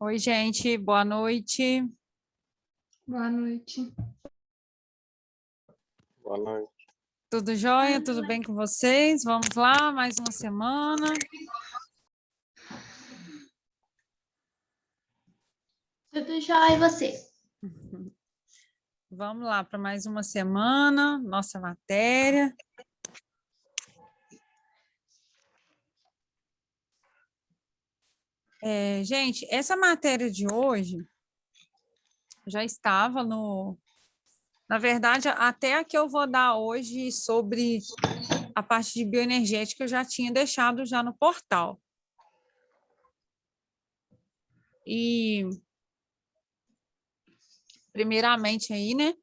Oi, gente, boa noite. Boa noite. Boa noite. Tudo jóia? Tudo bem com vocês? Vamos lá, mais uma semana. Tudo jóia, e você? Vamos lá para mais uma semana, nossa matéria. Gente, essa matéria de hoje já estava no... Na verdade, até a que eu vou dar hoje sobre a parte de bioenergética eu já tinha deixado já no portal. E, primeiramente aí, né?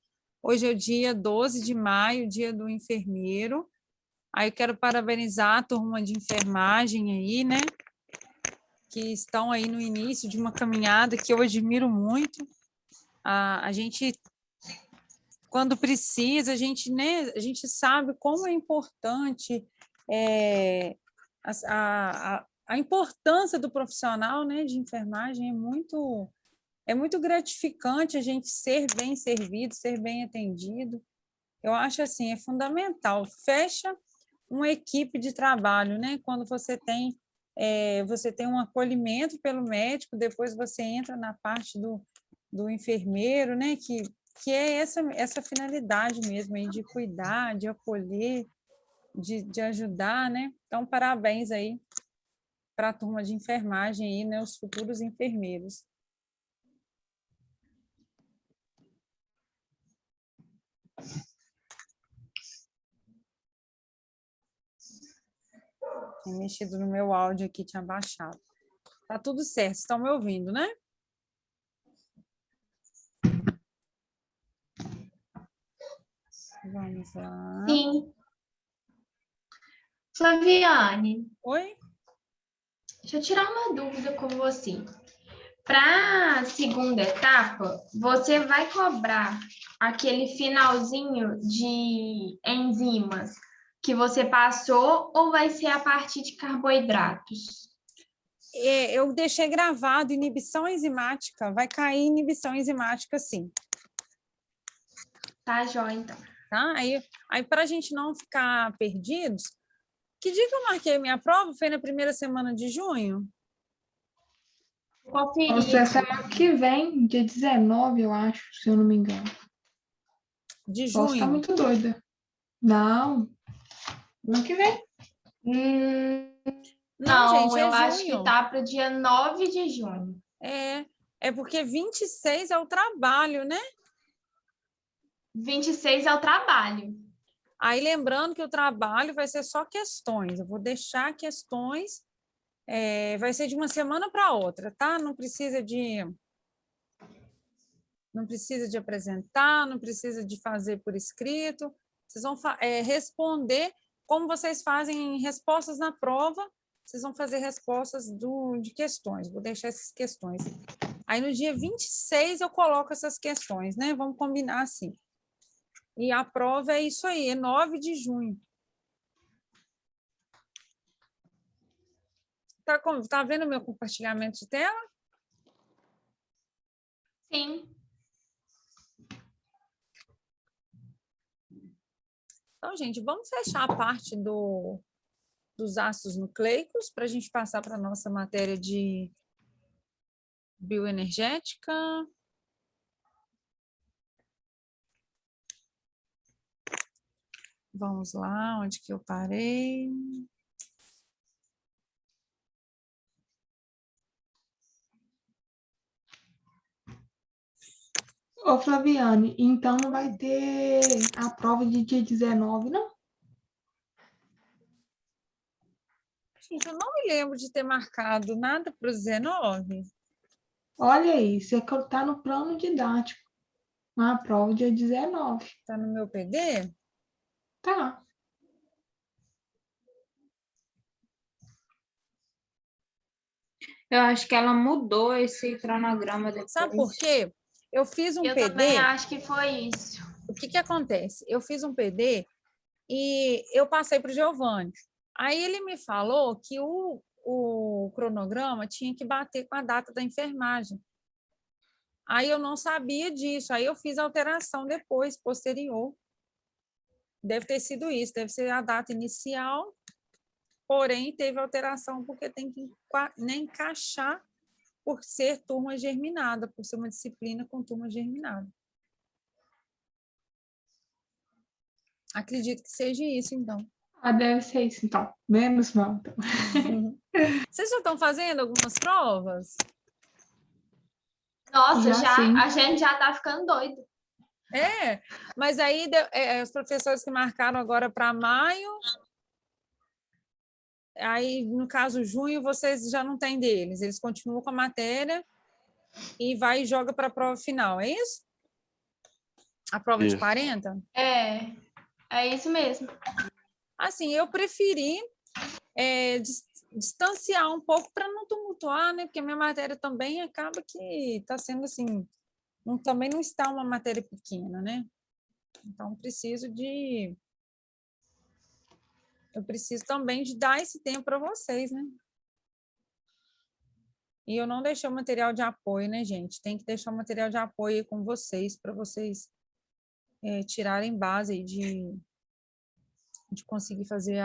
Hoje é o dia 12 de maio, dia do enfermeiro. Aí eu quero parabenizar a turma de enfermagem aí, né? Que estão aí no início de uma caminhada que eu admiro muito. A gente, quando precisa, a gente sabe como é importante a importância do profissional, né, de enfermagem é muito gratificante a gente ser bem servido, ser bem atendido. Eu acho assim, é fundamental. Fecha uma equipe de trabalho, né? Quando você tem um acolhimento pelo médico, depois você entra na parte do enfermeiro, né? Que é essa finalidade mesmo aí de cuidar, de acolher, de ajudar, né? Então, parabéns aí para a turma de enfermagem aí, né? Os futuros enfermeiros. Tinha mexido no meu áudio aqui, tinha baixado. Tá tudo certo, estão me ouvindo, né? Vamos lá. Sim. Flaviane, Oi? deixa eu tirar uma dúvida com você. Para a segunda etapa, você vai cobrar aquele finalzinho de enzimas que você passou ou vai ser a partir de carboidratos? Eu deixei gravado inibição enzimática, vai cair inibição enzimática sim, Tá, joia, então. tá? Aí para a gente não ficar perdidos, que dia que eu marquei minha prova? Foi na primeira semana de junho? Conferir Nossa, aqui. semana que vem, dia 19, eu acho, se eu não me engano. De Posso estar junho? muito doida. Não. Ano que vem. Não, gente, é eu acho que junho. tá para o dia 9 de junho. É porque 26 é o trabalho, né? 26 é o trabalho. Aí lembrando que o trabalho vai ser só questões, eu vou deixar questões, vai ser de uma semana para outra, tá? Não precisa de apresentar, não precisa de fazer por escrito. Vocês vão responder como vocês fazem respostas na prova, vocês vão fazer respostas de questões. Vou deixar essas questões. Aí, no dia 26, eu coloco essas questões, né? Vamos combinar assim. E a prova é isso aí, é 9 de junho. Tá vendo meu compartilhamento de tela? Sim. Então, gente, vamos fechar a parte dos ácidos nucleicos para a gente passar para a nossa matéria de bioenergética. Vamos lá, onde que eu parei? Ô, Flaviane, então não vai ter a prova de dia 19, não? Gente, eu não me lembro de ter marcado nada para o 19. Olha aí, você tá no plano didático. A prova dia 19. Está no meu PD? Tá. Eu acho que ela mudou esse cronograma depois. Sabe por quê? Eu fiz um Eu PD. também acho que foi isso. O que acontece? Eu fiz um PD e eu passei para o Giovanni. Aí ele me falou que o cronograma tinha que bater com a data da enfermagem. Aí eu não sabia disso, aí eu fiz a alteração depois, posterior. Deve ter sido isso, deve ser a data inicial, porém teve alteração porque tem que encaixar por ser turma germinada, por ser uma disciplina com turma germinada. Acredito que seja isso, então. Deve ser isso, então. Menos mal. Então. Vocês já estão fazendo algumas provas? Nossa, sim. A gente já está ficando doido. Mas aí os professores que marcaram agora para maio, aí, no caso, junho, vocês já não têm deles, eles continuam com a matéria e vai e joga para a prova final, é isso? A prova de 40? É isso mesmo. Assim, eu preferi distanciar um pouco para não tumultuar, né? Porque a minha matéria também acaba que está sendo assim, também não está uma matéria pequena, né? Então, eu preciso também de dar esse tempo para vocês, né? E eu não deixei o material de apoio, né, gente? Tem que deixar o material de apoio com vocês, para vocês tirarem base aí de conseguir fazer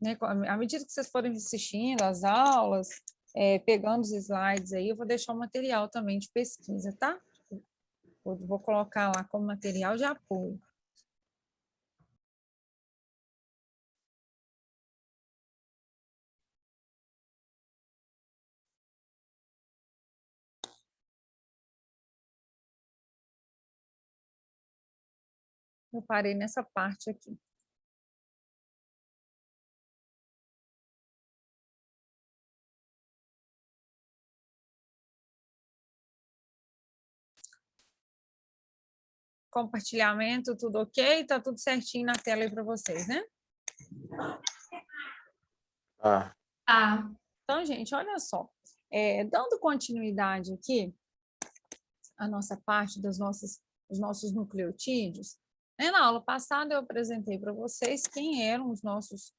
né, à medida que vocês forem assistindo as aulas, pegando os slides aí, eu vou deixar o material também de pesquisa, tá? Vou colocar lá como material de apoio. Eu parei nessa parte aqui. Compartilhamento, tudo ok? Tá tudo certinho na tela aí para vocês, né? Então, gente, olha só. Dando continuidade aqui, a nossa parte dos nossos nucleotídeos, né? Na aula passada eu apresentei para vocês quem eram os nossos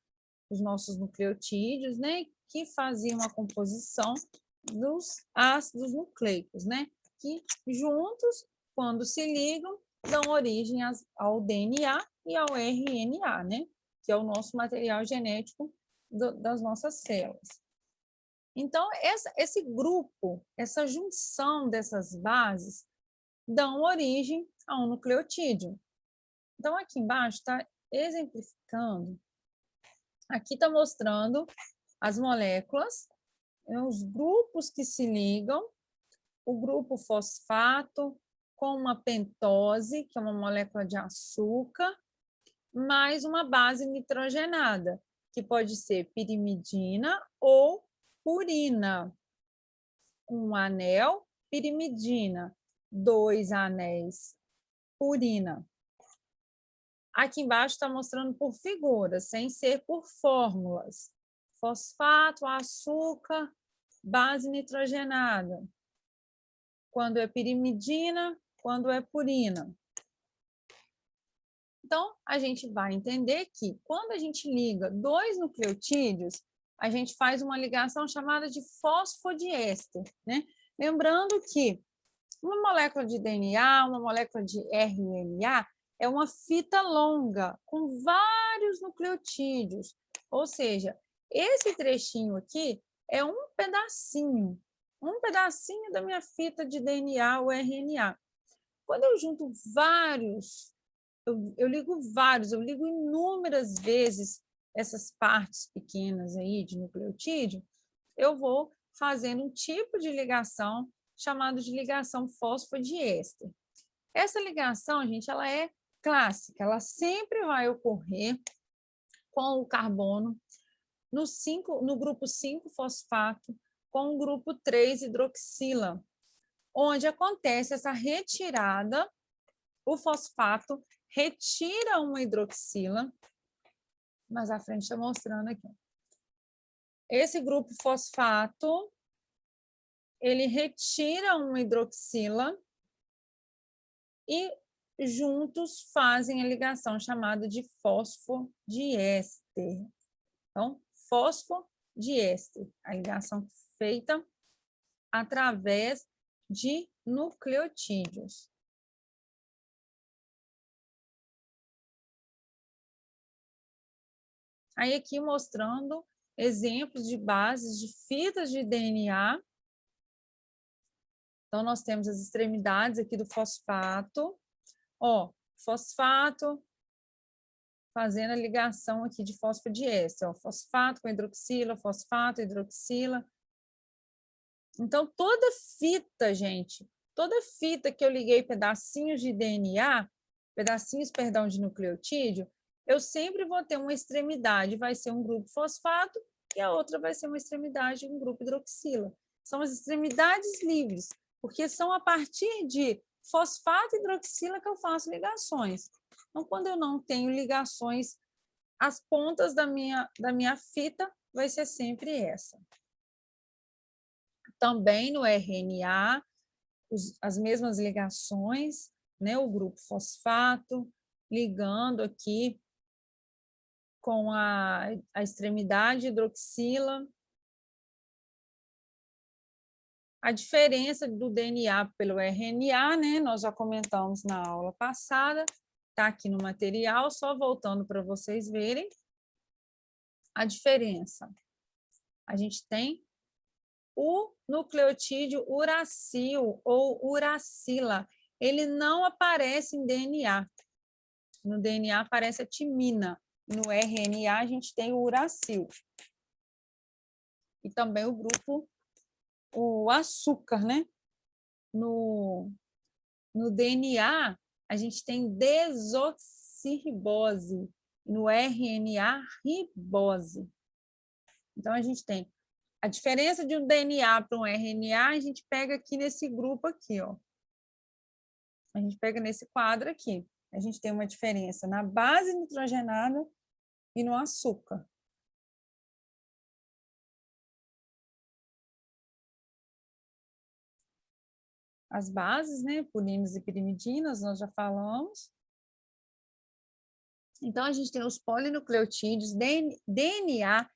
nucleotídeos, né? Que faziam a composição dos ácidos nucleicos, né? Que juntos, quando se ligam, dão origem ao DNA e ao RNA, né? Que é o nosso material genético das nossas células. Então, esse grupo, essa junção dessas bases, dão origem a um nucleotídeo. Então, aqui embaixo está exemplificando, aqui está mostrando as moléculas, os grupos que se ligam, o grupo fosfato com uma pentose, que é uma molécula de açúcar, mais uma base nitrogenada, que pode ser pirimidina ou purina. Um anel, pirimidina. 2 anéis, purina. Aqui embaixo está mostrando por figuras, sem ser por fórmulas. Fosfato, açúcar, base nitrogenada. Quando é pirimidina, quando é purina. Então, a gente vai entender que quando a gente liga 2 nucleotídeos, a gente faz uma ligação chamada de fosfodiéster, né? Lembrando que uma molécula de DNA, uma molécula de RNA, é uma fita longa, com vários nucleotídeos. Ou seja, esse trechinho aqui é um pedacinho da minha fita de DNA ou RNA. Quando eu junto vários, eu ligo inúmeras vezes essas partes pequenas aí de nucleotídeo, eu vou fazendo um tipo de ligação chamado de ligação fosfodiéster. Essa ligação, gente, ela é clássica, ela sempre vai ocorrer com o carbono no grupo 5-fosfato com o grupo 3-hidroxila, onde acontece essa retirada, o fosfato retira uma hidroxila, mas à frente está mostrando aqui. Esse grupo fosfato, ele retira uma hidroxila e juntos fazem a ligação chamada de fosfodiéster. Então, fosfodiéster, a ligação feita através de nucleotídeos. Aí aqui mostrando exemplos de bases de fitas de DNA. Então, nós temos as extremidades aqui do fosfato. Ó, fosfato, fazendo a ligação aqui de fosfodiéster. Ó, fosfato com hidroxila, fosfato, hidroxila. Então, toda fita, gente, toda fita que eu liguei pedacinhos de DNA, pedacinhos, perdão, de nucleotídeo, eu sempre vou ter uma extremidade, vai ser um grupo fosfato, e a outra vai ser uma extremidade, um grupo hidroxila. São as extremidades livres, porque são a partir de fosfato e hidroxila que eu faço ligações. Então, quando eu não tenho ligações, as pontas da minha fita vai ser sempre essa. Também no RNA, as mesmas ligações, né? O grupo fosfato, ligando aqui com a extremidade hidroxila. A diferença do DNA pelo RNA, né? Nós já comentamos na aula passada, está aqui no material, só voltando para vocês verem a diferença. A gente tem o nucleotídeo uracil ou uracila. Ele não aparece em DNA. No DNA aparece a timina. No RNA a gente tem o uracil. E também o grupo, o açúcar, né? No DNA a gente tem desoxirribose. No RNA, ribose. Então a gente tem a diferença de um DNA para um RNA, a gente pega aqui nesse grupo aqui, ó. A gente pega nesse quadro aqui. A gente tem uma diferença na base nitrogenada e no açúcar. As bases, né, purinas e pirimidinas, nós já falamos. Então, a gente tem os polinucleotídeos, DNA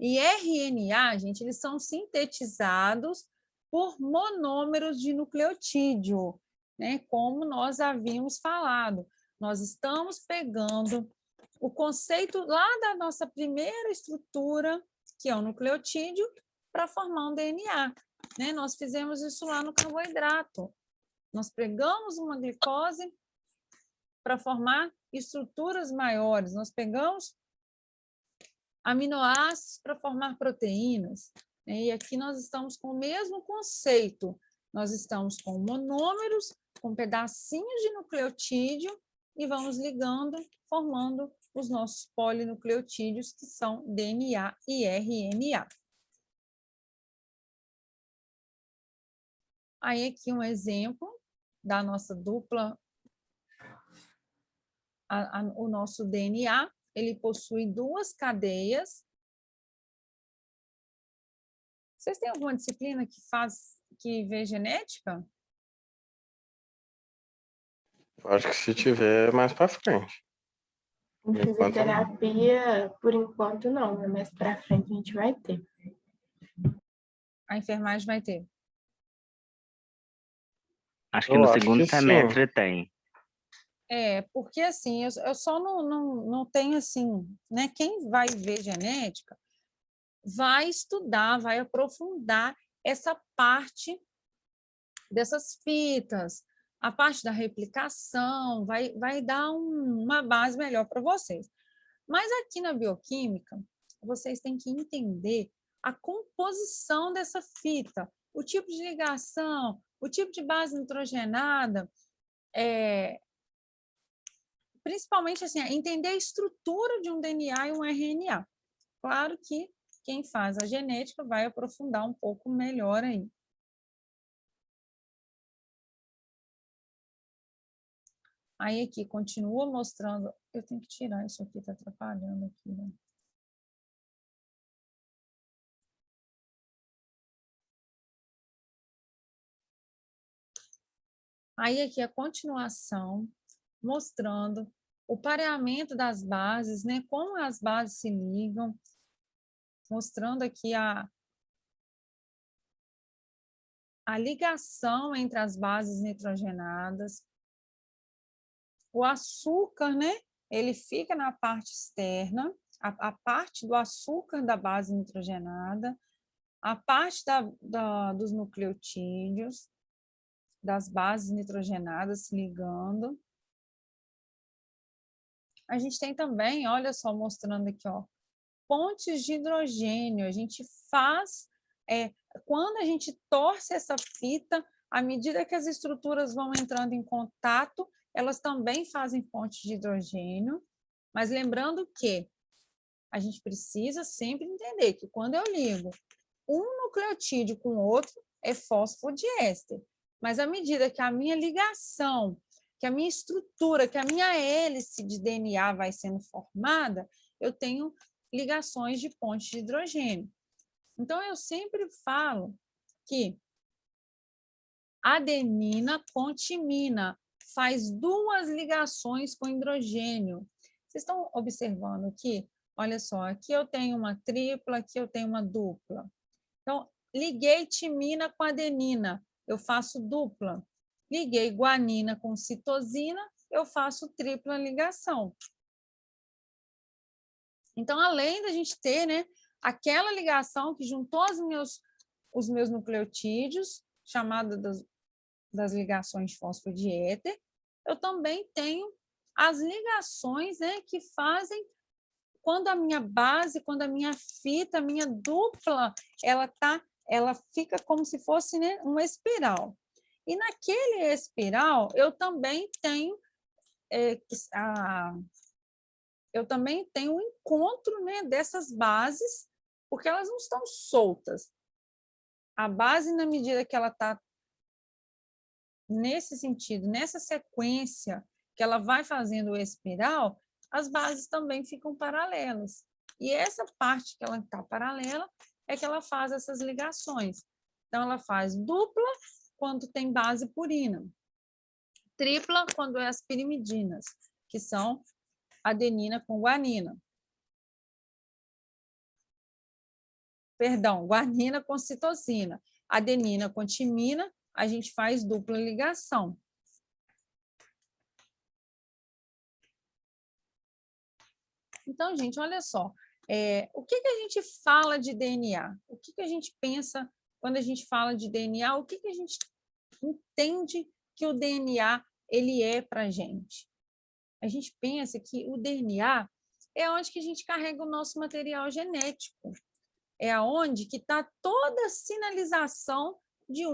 e RNA, gente, eles são sintetizados por monômeros de nucleotídeo, né, como nós havíamos falado. Nós estamos pegando o conceito lá da nossa primeira estrutura, que é o nucleotídeo, para formar um DNA. Né? Nós fizemos isso lá no carboidrato. Nós pegamos uma glicose para formar estruturas maiores. Nós pegamos aminoácidos para formar proteínas. Né? E aqui nós estamos com o mesmo conceito. Nós estamos com monômeros, com pedacinhos de nucleotídeo e vamos ligando, formando os nossos polinucleotídeos, que são DNA e RNA. Aí aqui um exemplo da nossa dupla, o nosso DNA, ele possui duas cadeias. Vocês têm alguma disciplina que vê genética? Acho que se tiver, mais para frente. Em fisioterapia, por enquanto não, mas mais para frente a gente vai ter. A enfermagem vai ter. Acho que no segundo semestre tem. Porque assim, eu só não tenho assim, né? Quem vai ver genética vai estudar, vai aprofundar essa parte dessas fitas, a parte da replicação, vai dar uma base melhor para vocês. Mas aqui na bioquímica, vocês têm que entender a composição dessa fita, o tipo de ligação, o tipo de base nitrogenada, principalmente assim, entender a estrutura de um DNA e um RNA. Claro que quem faz a genética vai aprofundar um pouco melhor aí. Aí aqui continua mostrando, eu tenho que tirar isso aqui, está atrapalhando aqui, né? Aí aqui a continuação, mostrando o pareamento das bases, né? Como as bases se ligam. mostrando aqui a ligação entre as bases nitrogenadas. O açúcar, né? Ele fica na parte externa, a parte do açúcar da base nitrogenada, a parte dos nucleotídeos, das bases nitrogenadas se ligando. A gente tem também, olha só, mostrando aqui, ó, pontes de hidrogênio. A gente faz, quando a gente torce essa fita, à medida que as estruturas vão entrando em contato, elas também fazem pontes de hidrogênio. Mas lembrando que a gente precisa sempre entender que quando eu ligo um nucleotídeo com outro, é fosfodiéster. Mas à medida que a minha ligação, que a minha estrutura, que a minha hélice de DNA vai sendo formada, eu tenho ligações de pontes de hidrogênio. Então, eu sempre falo que adenina com timina faz duas ligações com hidrogênio. Vocês estão observando aqui? Olha só, aqui eu tenho uma tripla, aqui eu tenho uma dupla. Então, liguei timina com adenina, eu faço dupla. Liguei guanina com citosina, eu faço tripla ligação. Então, além da gente ter, né, aquela ligação que juntou os meus nucleotídeos, chamada das ligações de fosfodieter, eu também tenho as ligações, né, que fazem quando a minha base, quando a minha fita, a minha dupla, ela fica como se fosse, né, uma espiral. E naquele espiral, eu também tenho o encontro, né, dessas bases, porque elas não estão soltas. A base, na medida que ela está nesse sentido, nessa sequência que ela vai fazendo o espiral, as bases também ficam paralelas. E essa parte que ela está paralela é que ela faz essas ligações. Então, ela faz dupla quando tem base purina, tripla quando é as pirimidinas, que são adenina com guanina. Perdão, guanina com citosina. Adenina com timina, a gente faz dupla ligação. Então, gente, olha só. O que a gente fala de DNA? O que a gente pensa quando a gente fala de DNA? O que a gente entende que o DNA ele é para a gente? A gente pensa que o DNA é onde que a gente carrega o nosso material genético. É onde que está toda a sinalização de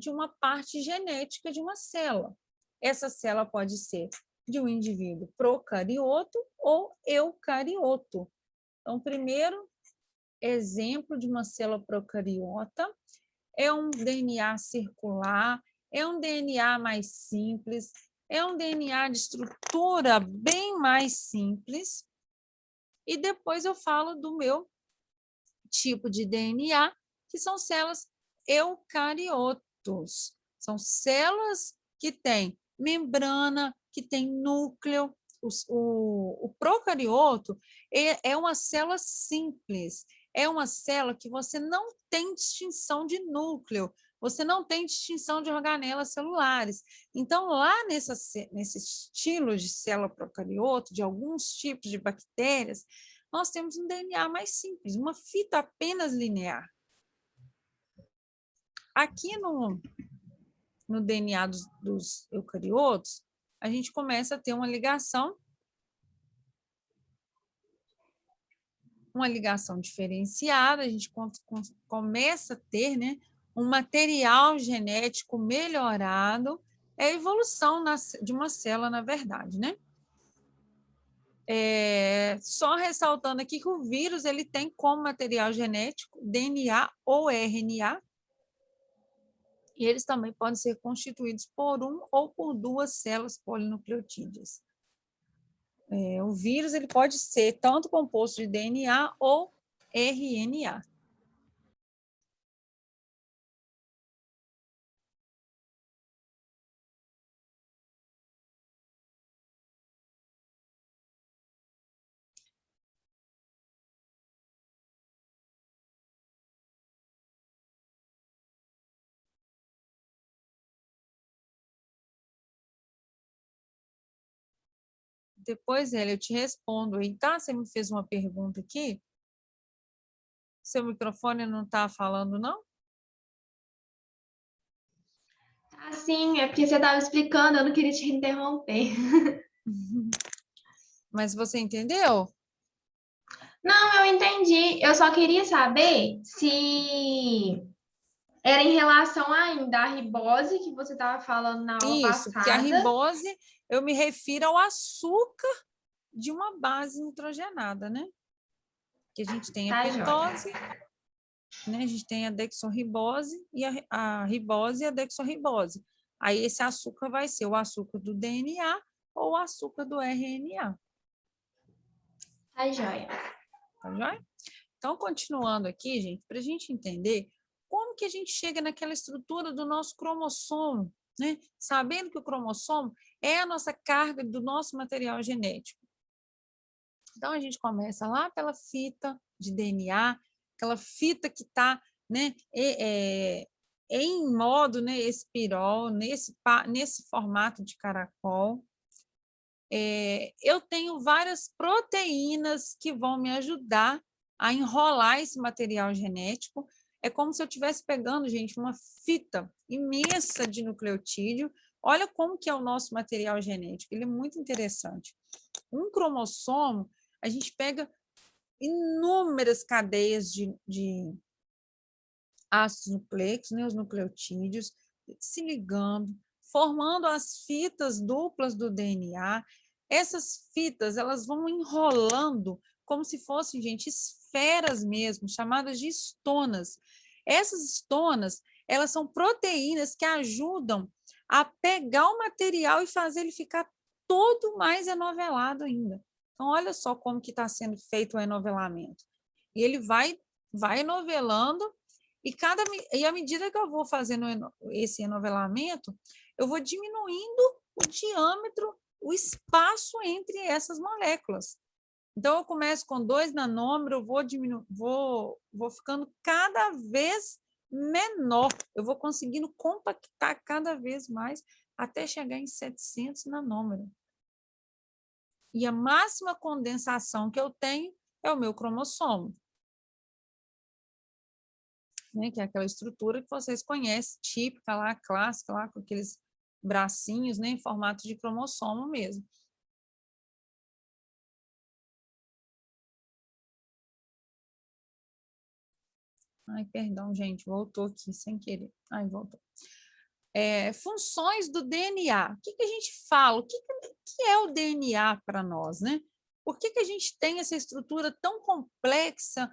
uma parte genética de uma célula. Essa célula pode ser de um indivíduo procarioto ou eucarioto. Então, o primeiro exemplo de uma célula procariota é um DNA circular, é um DNA mais simples, é um DNA de estrutura bem mais simples. E depois eu falo do meu tipo de DNA, que são células eucariotos. São células que têm membrana, que têm núcleo. O procarioto é uma célula simples, é uma célula que você não tem distinção de núcleo, você não tem distinção de organelas celulares. Então, lá nesse estilo de célula procarioto, de alguns tipos de bactérias, nós temos um DNA mais simples, uma fita apenas linear. Aqui no DNA dos eucariotos, a gente começa a ter uma ligação diferenciada, a gente começa a ter, né, um material genético melhorado, é a evolução de uma célula, na verdade, né? Só ressaltando aqui que o vírus ele tem como material genético DNA ou RNA, e eles também podem ser constituídos por um ou por duas células polinucleotídeas. O vírus ele pode ser tanto composto de DNA ou RNA. Depois, eu te respondo aí, tá? Você me fez uma pergunta aqui. Seu microfone não está falando, não? Ah, sim, é porque você estava explicando, eu não queria te interromper. Mas você entendeu? Não, eu entendi. Eu só queria saber se era em relação ainda à ribose que você estava falando na aula Isso, porque a passada. ribose, eu me refiro ao açúcar de uma base nitrogenada, né? Que a gente tem a Tá, joia. pentose, né? A gente tem a dexorribose e a ribose e a dexorribose. Aí esse açúcar vai ser o açúcar do DNA ou o açúcar do RNA. Tá, joia. Tá joia? Então, continuando aqui, gente, para a gente entender como que a gente chega naquela estrutura do nosso cromossomo, né? Sabendo que o cromossomo é a nossa carga do nosso material genético. Então, a gente começa lá pela fita de DNA, aquela fita que está, né, em modo, né, espirol, nesse formato de caracol. Eu tenho várias proteínas que vão me ajudar a enrolar esse material genético. É como se eu estivesse pegando, gente, uma fita imensa de nucleotídeo. Olha como que é o nosso material genético, ele é muito interessante. Um cromossomo, a gente pega inúmeras cadeias de ácidos nucleicos, né, os nucleotídeos, se ligando, formando as fitas duplas do DNA. Essas fitas, elas vão enrolando como se fossem, gente, esferas mesmo, chamadas de estonas. Essas estonas, elas são proteínas que ajudam a pegar o material e fazer ele ficar todo mais enovelado ainda. Então, olha só como que está sendo feito o enovelamento. E ele vai enovelando e à medida que eu vou fazendo esse enovelamento, eu vou diminuindo o diâmetro, o espaço entre essas moléculas. Então, eu começo com 2 nanômetros, vou ficando cada vez menor, eu vou conseguindo compactar cada vez mais até chegar em 700 nanômetros. E a máxima condensação que eu tenho é o meu cromossomo, né, que é aquela estrutura que vocês conhecem, típica lá, clássica, lá com aqueles bracinhos, né, em formato de cromossomo mesmo. Ai, perdão, gente, voltou aqui sem querer. Ai, voltou. Funções do DNA. O que a gente fala? O que é o DNA para nós, né? Por que a gente tem essa estrutura tão complexa,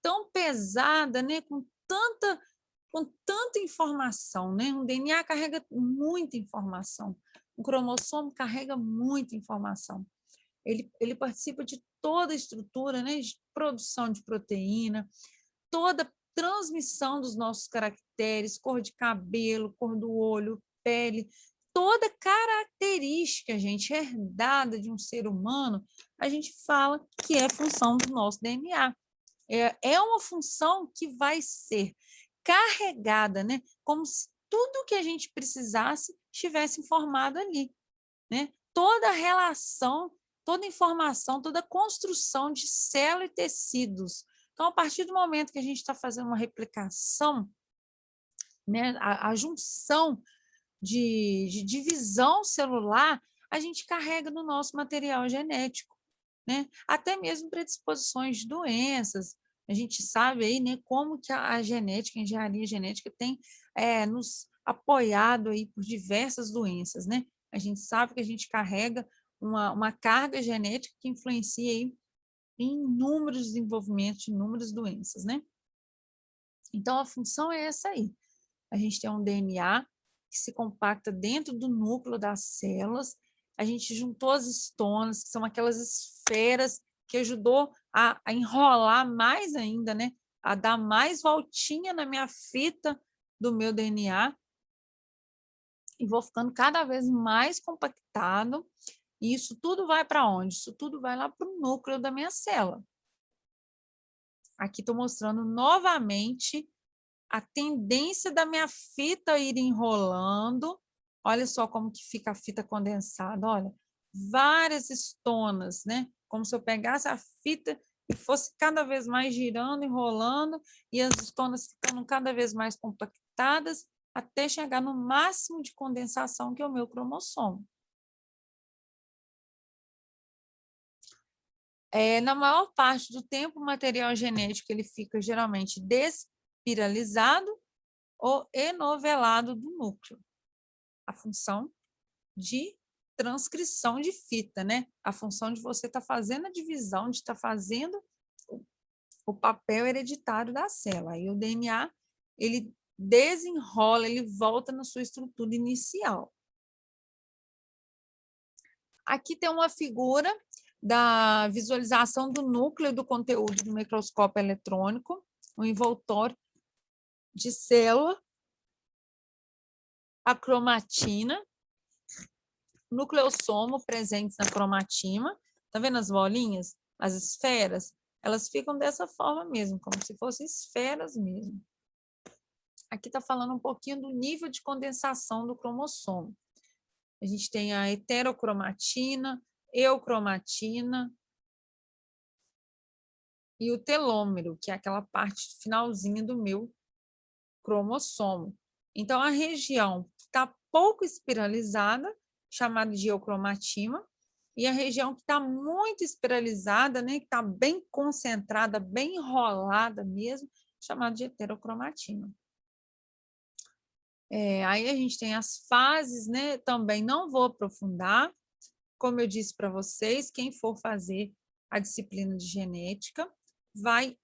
tão pesada, né? Com tanta informação, né? Um DNA carrega muita informação, um cromossomo carrega muita informação. Ele participa de toda a estrutura, né? De produção de proteína, toda a transmissão dos nossos caracteres, cor de cabelo, cor do olho, pele, toda característica, gente, herdada de um ser humano, a gente fala que é função do nosso DNA. É uma função que vai ser carregada, né? Como se tudo que a gente precisasse estivesse informado ali, né? Toda a relação, toda a informação, toda a construção de célula e tecidos. Então, a partir do momento que a gente está fazendo uma replicação, né, a junção de divisão celular, a gente carrega no nosso material genético, né? Até mesmo predisposições de doenças. A gente sabe aí, né, como que a genética, a engenharia genética tem nos apoiado aí por diversas doenças, né? A gente sabe que a gente carrega uma carga genética que influencia aí em inúmeros desenvolvimentos, inúmeras doenças, né? Então, a função é essa aí. A gente tem um DNA que se compacta dentro do núcleo das células, a gente juntou as estonas, que são aquelas esferas que ajudou a enrolar mais ainda, né? A dar mais voltinha na minha fita do meu DNA, e vou ficando cada vez mais compactado, e isso tudo vai para onde? Isso tudo vai lá para o núcleo da minha célula. Aqui estou mostrando novamente a tendência da minha fita ir enrolando. Olha só como que fica a fita condensada, olha. várias estonas, né? Como se eu pegasse a fita e fosse cada vez mais girando, enrolando, e as estonas ficando cada vez mais compactadas, até chegar no máximo de condensação, que é o meu cromossomo. Na maior parte do tempo, o material genético ele fica geralmente despiralizado ou enovelado do núcleo. A função de transcrição de fita, né? A função de você estar fazendo a divisão, de estar fazendo o papel hereditário da célula. Aí o DNA, ele desenrola, ele volta na sua estrutura inicial. Aqui tem uma figura da visualização do núcleo do conteúdo do microscópio eletrônico, o envoltório de célula, a cromatina, nucleossomo presentes na cromatina. Tá vendo as bolinhas? As esferas? Elas ficam dessa forma mesmo, como se fossem esferas mesmo. Aqui está falando um pouquinho do nível de condensação do cromossomo. A gente tem a heterocromatina, eucromatina e o telômero, que é aquela parte finalzinha do meu cromossomo. Então, a região que está pouco espiralizada, chamada de eucromatina, e a região que está muito espiralizada, né, que está bem concentrada, bem enrolada mesmo, chamada de heterocromatina. Aí a gente tem as fases, né? Também não vou aprofundar. Como eu disse para vocês, quem for fazer a disciplina de genética vai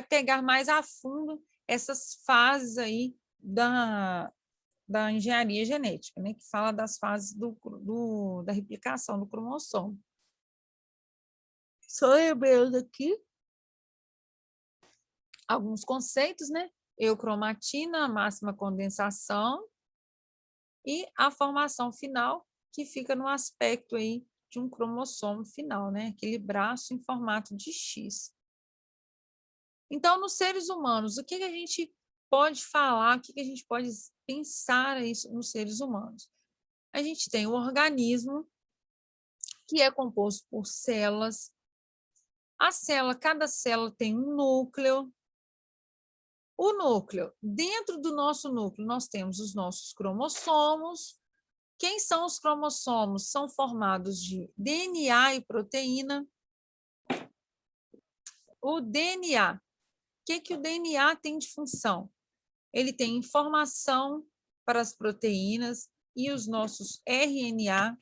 pegar mais a fundo essas fases aí da engenharia genética, né? Que fala das fases da replicação do cromossomo. Só lembrando aqui alguns conceitos, né? Eucromatina, máxima condensação, e a formação final, que fica no aspecto aí de um cromossomo final, né? Aquele braço em formato de X. Então, nos seres humanos, o que a gente pode falar, o que a gente pode pensar isso nos seres humanos? A gente tem um organismo que é composto por células. Cada célula tem um núcleo. O núcleo, dentro do nosso núcleo, nós temos os nossos cromossomos. Quem são os cromossomos? São formados de DNA e proteína. O DNA. O que o DNA tem de função? Ele tem informação para as proteínas e os nossos RNA.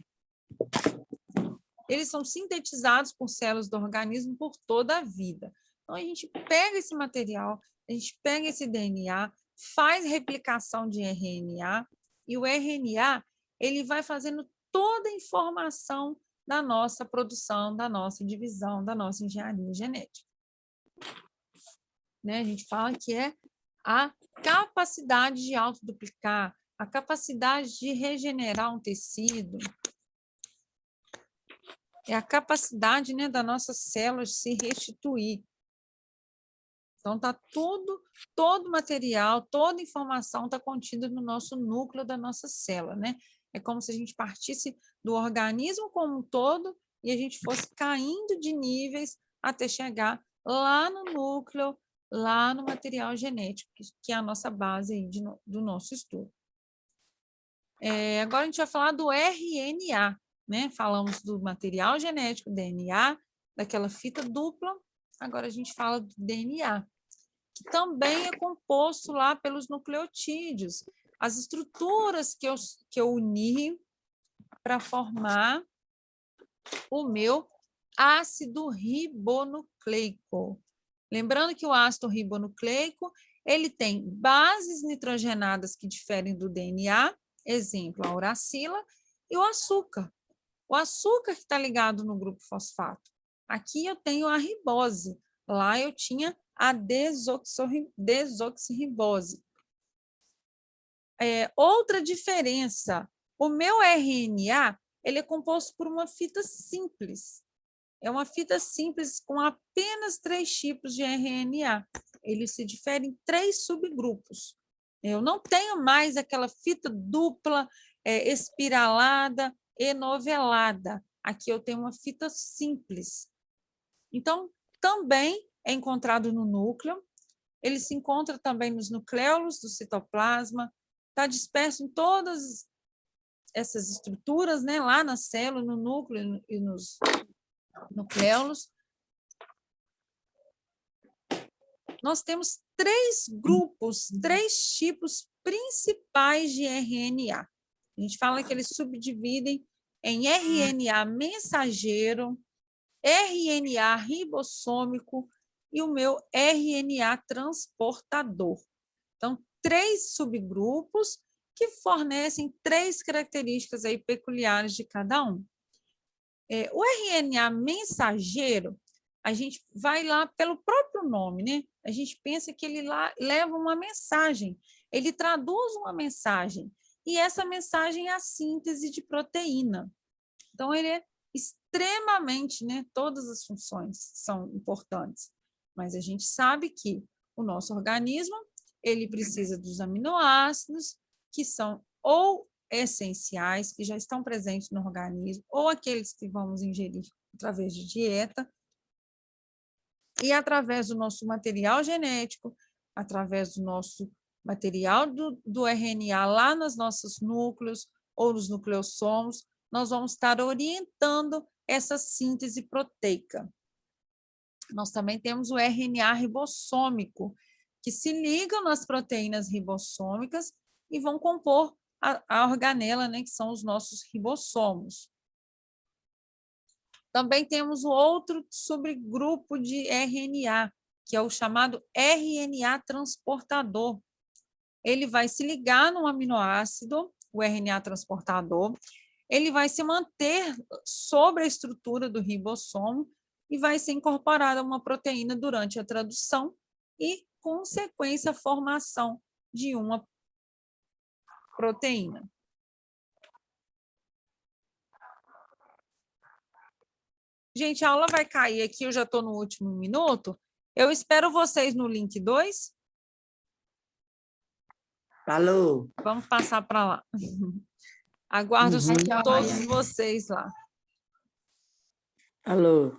Eles são sintetizados por células do organismo por toda a vida. Então, a gente pega esse material, a gente pega esse DNA, faz replicação de RNA, e o RNA ele vai fazendo toda a informação da nossa produção, da nossa divisão, da nossa engenharia genética. Né? A gente fala que é a capacidade de autoduplicar, a capacidade de regenerar um tecido, é a capacidade, né, das nossas células de se restituir. Então, está todo o material, toda a informação está contida no nosso núcleo da nossa célula, né? É como se a gente partisse do organismo como um todo e a gente fosse caindo de níveis até chegar lá no núcleo, lá no material genético, que é a nossa base aí do nosso estudo. Agora a gente vai falar do RNA, né? Falamos do material genético, DNA, daquela fita dupla. Agora a gente fala do DNA, que também é composto lá pelos nucleotídeos, as estruturas que eu uni para formar o meu ácido ribonucleico. Lembrando que o ácido ribonucleico ele tem bases nitrogenadas que diferem do DNA, exemplo, a uracila, e o açúcar. O açúcar que está ligado no grupo fosfato. Aqui eu tenho a ribose, lá eu tinha a desoxirribose. Outra diferença, o meu RNA ele é composto por uma fita simples. É uma fita simples com apenas 3 tipos de RNA. Ele se difere em 3 subgrupos. Eu não tenho mais aquela fita dupla, espiralada, enovelada. Aqui eu tenho uma fita simples. Então, também é encontrado no núcleo. Ele se encontra também nos nucléolos do citoplasma, está disperso em todas essas estruturas, né, lá na célula, no núcleo e nos nucléolos. Nós temos 3 grupos, 3 tipos principais de RNA. A gente fala que eles subdividem em RNA mensageiro, RNA ribossômico e o meu RNA transportador. Então, 3 subgrupos que fornecem 3 características aí peculiares de cada um. O RNA mensageiro, a gente vai lá pelo próprio nome, né? A gente pensa que ele lá leva uma mensagem, ele traduz uma mensagem, e essa mensagem é a síntese de proteína. Então, ele é extremamente, né? Todas as funções são importantes, mas a gente sabe que o nosso organismo, ele precisa dos aminoácidos, que são ou essenciais, que já estão presentes no organismo, ou aqueles que vamos ingerir através de dieta, e através do nosso material genético, através do nosso material do RNA lá nos nossos núcleos ou nos nucleossomos, nós vamos estar orientando essa síntese proteica. Nós também temos o RNA ribossômico, que se ligam nas proteínas ribossômicas e vão compor a organela, né, que são os nossos ribossomos. Também temos o outro subgrupo de RNA, que é o chamado RNA transportador. Ele vai se ligar no aminoácido, o RNA transportador, ele vai se manter sobre a estrutura do ribossomo e vai ser incorporado a uma proteína durante a tradução e, consequência, a formação de uma proteína. Gente, a aula vai cair aqui, eu já estou no último minuto. Eu espero vocês no link 2. Falou. Vamos passar para lá. Aguardo todos vocês lá. Alô.